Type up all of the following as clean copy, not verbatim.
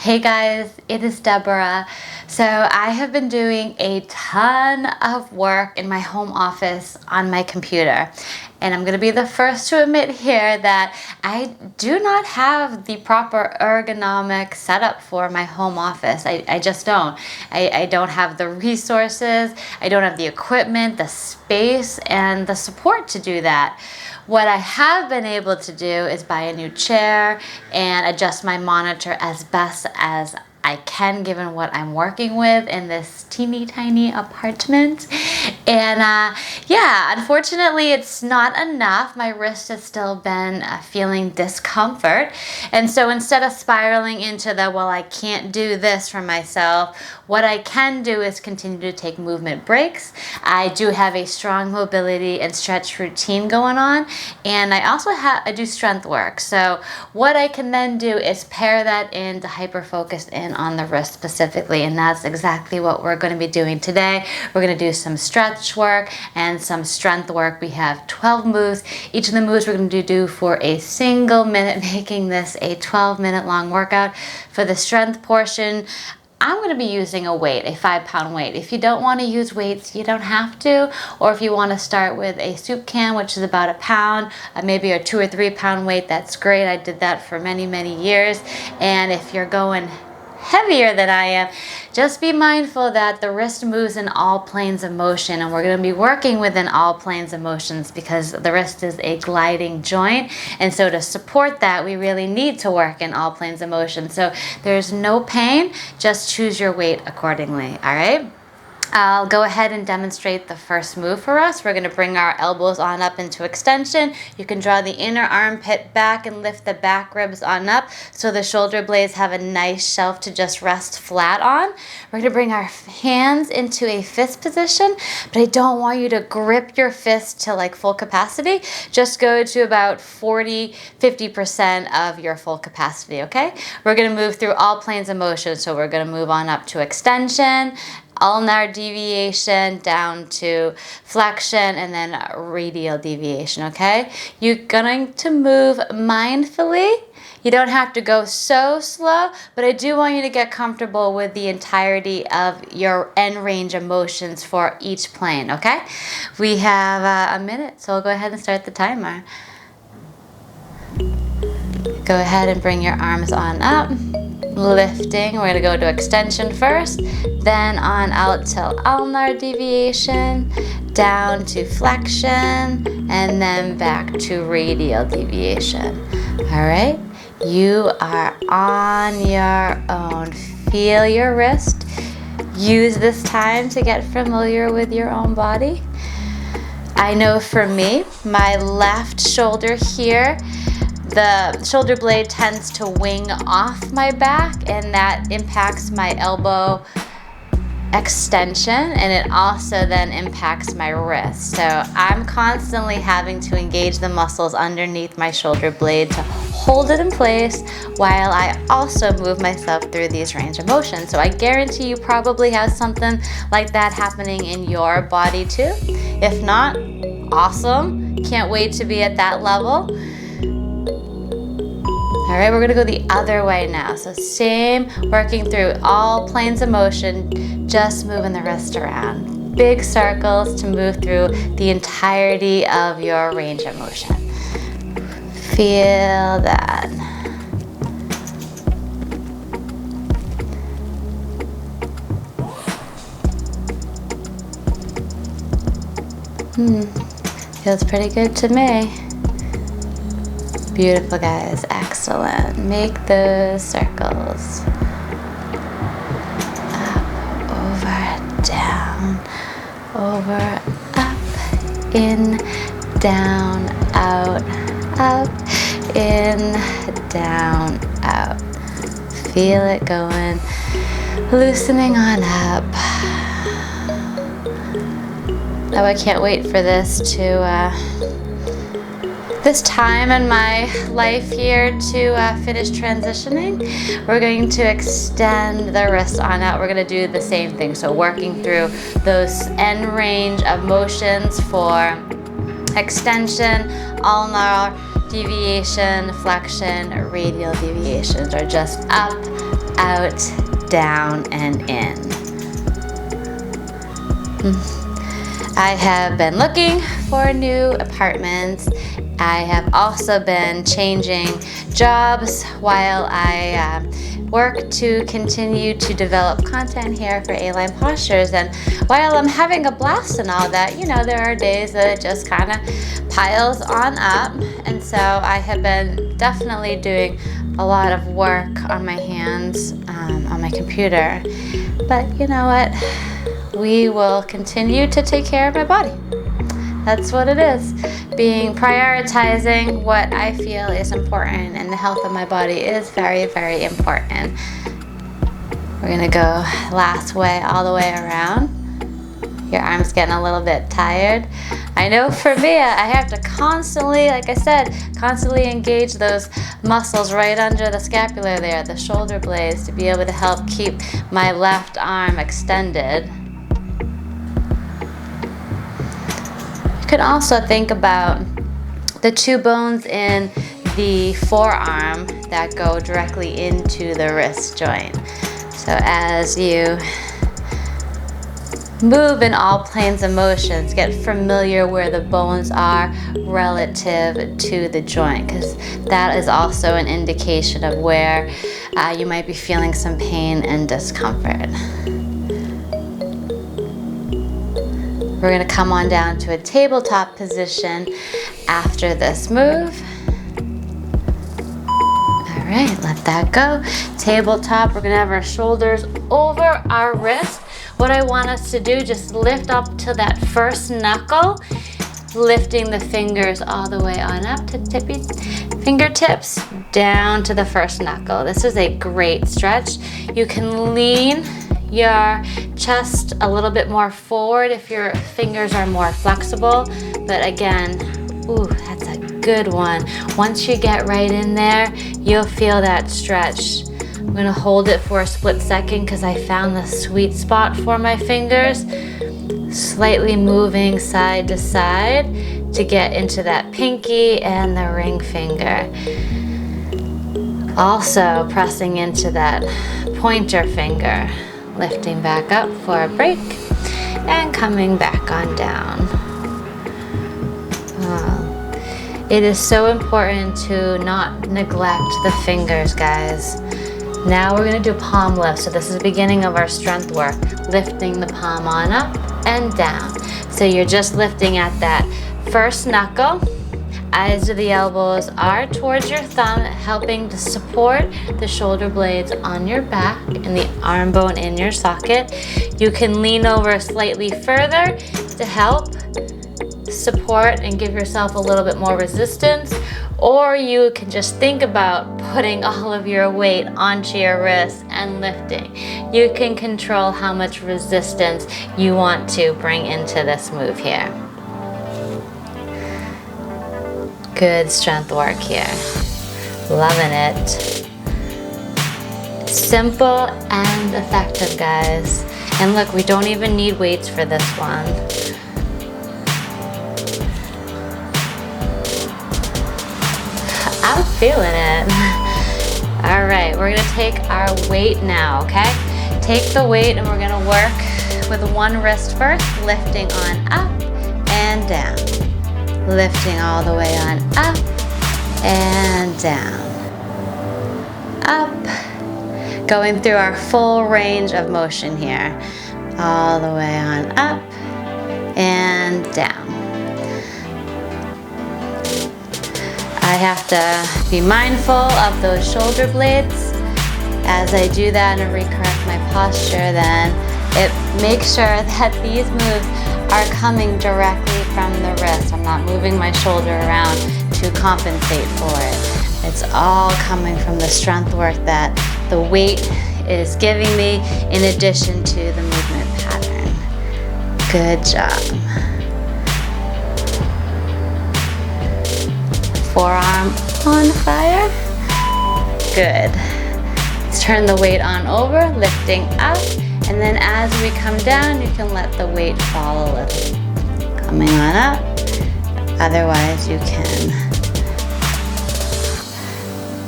Hey guys, it is Deborah. So I have been doing a ton of work in my home office on my computer. And I'm going to be the first to admit here that I do not have the proper ergonomic setup for my home office. I just don't. I don't have the resources, I don't have the equipment, the space, and the support to do that. What I have been able to do is buy a new chair and adjust my monitor as best as I can given what I'm working with in this teeny tiny apartment. And unfortunately it's not enough. My wrist has still been feeling discomfort. And so instead of spiraling into well, I can't do this for myself, what I can do is continue to take movement breaks. I do have a strong mobility and stretch routine going on. And I also I do strength work. So what I can then do is pair that into hyper-focused in on the wrist specifically, and that's exactly what we're going to be doing today. We're going to do some stretch work and some strength work. We have 12 moves. Each of the moves we're going to do for a single minute, making this a 12-minute long workout. For the strength portion, I'm going to be using a weight, a 5-pound weight. If you don't want to use weights, you don't have to. Or if you want to start with a soup can, which is about a pound, maybe a 2 or 3 pound weight, that's great. I did that for many, many years. And if you're going heavier than I am, just be mindful that the wrist moves in all planes of motion, and we're going to be working within all planes of motions because the wrist is a gliding joint, and so to support that we really need to work in all planes of motion. So there's no pain, just choose your weight accordingly. All right, I'll go ahead and demonstrate the first move for us. We're going to bring our elbows on up into extension. You can draw the inner armpit back and lift the back ribs on up so the shoulder blades have a nice shelf to just rest flat on. We're going to bring our hands into a fist position, but I don't want you to grip your fist to like full capacity. Just go to about 40-50% of your full capacity, okay? We're going to move through all planes of motion. So we're going to move on up to extension, ulnar deviation, down to flexion, and then radial deviation, okay? You're going to move mindfully. You don't have to go so slow, but I do want you to get comfortable with the entirety of your end range of motions for each plane, okay? We have a minute, so we'll go ahead and start the timer. Go ahead and bring your arms on up. Lifting, we're going to go to extension first, then on out to ulnar deviation, down to flexion, and then back to radial deviation. All right, you are on your own. Feel your wrist. Use this time to get familiar with your own body. I know for me, my left shoulder here, the shoulder blade tends to wing off my back, and that impacts my elbow extension, and it also then impacts my wrist. So I'm constantly having to engage the muscles underneath my shoulder blade to hold it in place while I also move myself through these range of motion. So I guarantee you probably have something like that happening in your body too. If not, awesome. Can't wait to be at that level. All right, we're gonna go the other way now. So same, working through all planes of motion, just moving the wrist around. Big circles to move through the entirety of your range of motion. Feel that. Feels pretty good to me. Beautiful, guys. Excellent. Make those circles. Up, over, down, over, up, in, down, out, up, in, down, out. Feel it going. Loosening on up. Oh, I can't wait for this time in my life here to finish transitioning. We're going to extend the wrists on out. We're going to do the same thing. So working through those end range of motions for extension, ulnar deviation, flexion, radial deviations, or just up, out, down, and in. I have been looking for new apartments. I have also been changing jobs while I work to continue to develop content here for Aline Postures. And while I'm having a blast and all that, you know, there are days that it just kind of piles on up. And so I have been definitely doing a lot of work on my hands, on my computer. But you know what? We will continue to take care of my body. That's what it is. Prioritizing what I feel is important, and the health of my body is very, very important. We're gonna go last way, all the way around. Your arm's getting a little bit tired. I know for me, I have to constantly, like I said, constantly engage those muscles right under the scapula there, the shoulder blades, to be able to help keep my left arm extended. You can also think about the two bones in the forearm that go directly into the wrist joint. So as you move in all planes of motions, get familiar where the bones are relative to the joint, because that is also an indication of where you might be feeling some pain and discomfort. We're gonna come on down to a tabletop position after this move. All right, let that go. Tabletop, we're gonna have our shoulders over our wrist. What I want us to do, just lift up to that first knuckle, lifting the fingers all the way on up to tippy fingertips, down to the first knuckle. This is a great stretch. You can lean your chest a little bit more forward if your fingers are more flexible. But again, ooh, that's a good one. Once you get right in there, you'll feel that stretch. I'm gonna hold it for a split second because I found the sweet spot for my fingers. Slightly moving side to side to get into that pinky and the ring finger. Also pressing into that pointer finger. Lifting back up for a break and coming back on down. It is so important to not neglect the fingers, guys. Now we're gonna do palm lifts. So this is the beginning of our strength work. Lifting the palm on up and down. So you're just lifting at that first knuckle. Eyes of the elbows are towards your thumb, helping to support the shoulder blades on your back and the arm bone in your socket. You can lean over slightly further to help support and give yourself a little bit more resistance, or you can just think about putting all of your weight onto your wrist and lifting. You can control how much resistance you want to bring into this move here. Good strength work here. Loving it. Simple and effective, guys. And look, we don't even need weights for this one. I'm feeling it. All right, we're gonna take our weight now, okay? Take the weight and we're gonna work with one wrist first, lifting on up and down. Lifting all the way on up and down. Up. Going through our full range of motion here. All the way on up and down. I have to be mindful of those shoulder blades. As I do that and recorrect my posture, then it makes sure that these moves are coming directly from the wrist. I'm not moving my shoulder around to compensate for it. It's all coming from the strength work that the weight is giving me in addition to the movement pattern. Good job. Forearm on fire. Good. Let's turn the weight on over, lifting up, and then as we come down, you can let the weight fall a little. Coming on up, otherwise you can.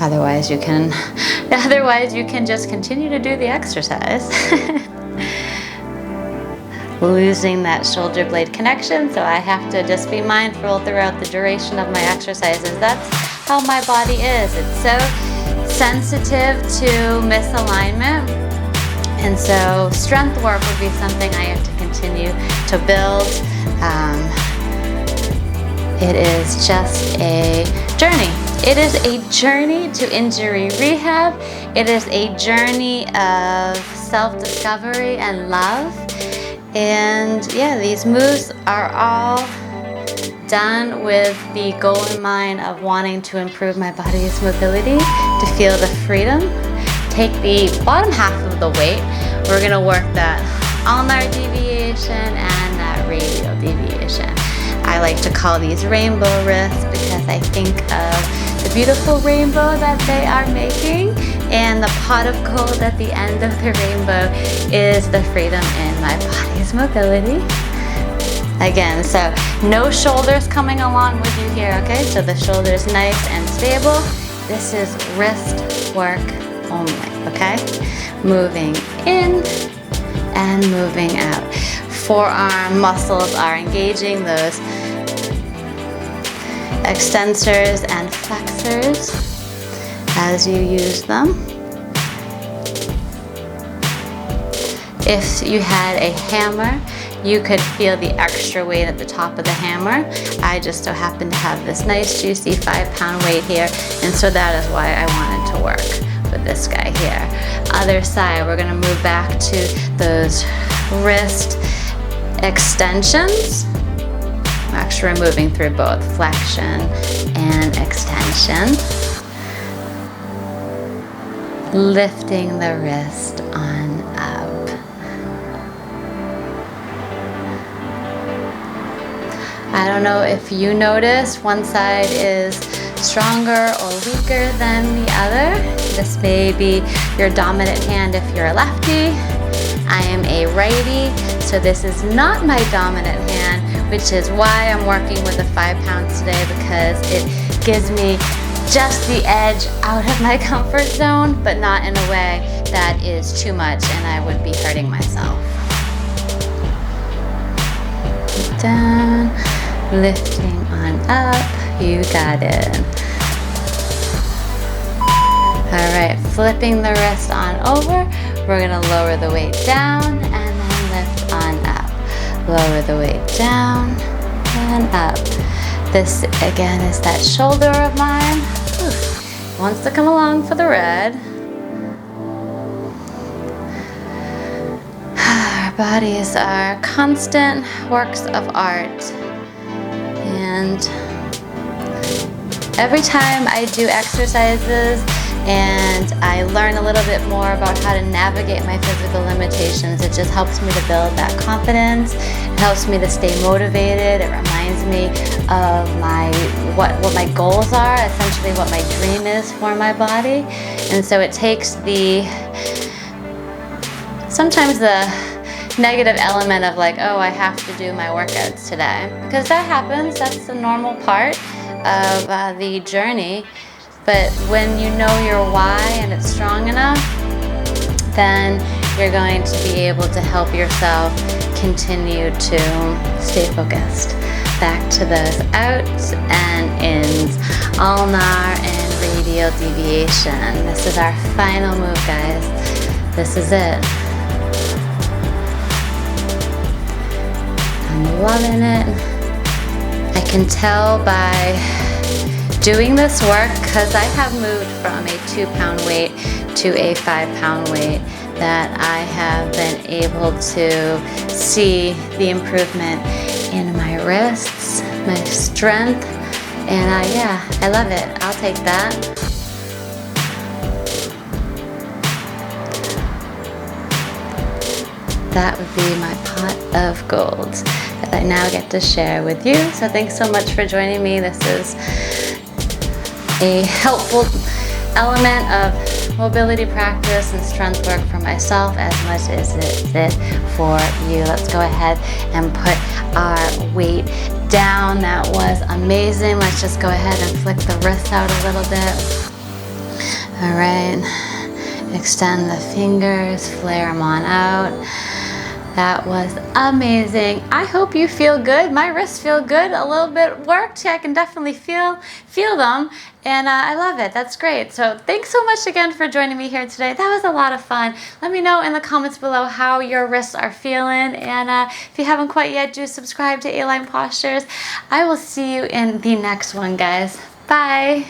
Otherwise you can just continue to do the exercise. Losing that shoulder blade connection, so I have to just be mindful throughout the duration of my exercises. That's how my body is. It's so sensitive to misalignment, and so strength work would be something I have to continue to build. It is just a journey. It is a journey to injury rehab. It is a journey of self-discovery and love. And yeah, these moves are all done with the goal in mind of wanting to improve my body's mobility, to feel the freedom. Take the bottom half of the weight. We're gonna work that ulnar deviation and that radial deviation. I like to call these rainbow wrists because I think of the beautiful rainbow that they are making, and the pot of gold at the end of the rainbow is the freedom in my body's mobility. Again, so no shoulders coming along with you here, okay? So the shoulder's nice and stable. This is wrist work only, okay? Moving in and moving out. Forearm muscles are engaging those extensors and flexors as you use them. If you had a hammer, you could feel the extra weight at the top of the hammer. I just so happen to have this nice juicy 5-pound weight here, and so that is why I wanted to work with this guy here. Other side, we're gonna move back to those wrist extensions. Actually, we're moving through both flexion and extension. Lifting the wrist on up. I don't know if you notice one side is stronger or weaker than the other. This may be your dominant hand if you're a lefty. I am a righty, so this is not my dominant hand, which is why I'm working with the 5 pounds today, because it gives me just the edge out of my comfort zone, but not in a way that is too much and I would be hurting myself. Down, lifting on up, you got it. All right, flipping the wrist on over. We're gonna lower the weight down and then lift on up. Lower the weight down and up. This again is that shoulder of mine. Wants to come along for the ride. Our bodies are constant works of art. And every time I do exercises and I learn a little bit more about how to navigate my physical limitations, it just helps me to build that confidence. It helps me to stay motivated. It reminds me of what my goals are, essentially what my dream is for my body. And so it takes sometimes the negative element of like, oh, I have to do my workouts today, because that happens. That's the normal part of the journey. But when you know your why and it's strong enough, then you're going to be able to help yourself continue to stay focused. Back to those outs and ins, ulnar and radial deviation. This is our final move, guys. This is it. I'm loving it. I can tell by doing this work, because I have moved from a 2-pound weight to a 5-pound weight, that I have been able to see the improvement in my wrists, my strength, and I love it. I'll take that. That would be my pot of gold that I now get to share with you. So thanks so much for joining me. This is a helpful element of mobility practice and strength work for myself as much as it for you. Let's go ahead and put our weight down. That was amazing. Let's just go ahead and flick the wrists out a little bit. All right, extend the fingers, flare them on out. That was amazing. I hope you feel good. My wrists feel good, a little bit worked. I can definitely feel them, and I love it. That's great. So thanks so much again for joining me here today. That was a lot of fun. Let me know in the comments below how your wrists are feeling, and if you haven't quite yet, do subscribe to Aline Postures. I will see you in the next one, guys. Bye.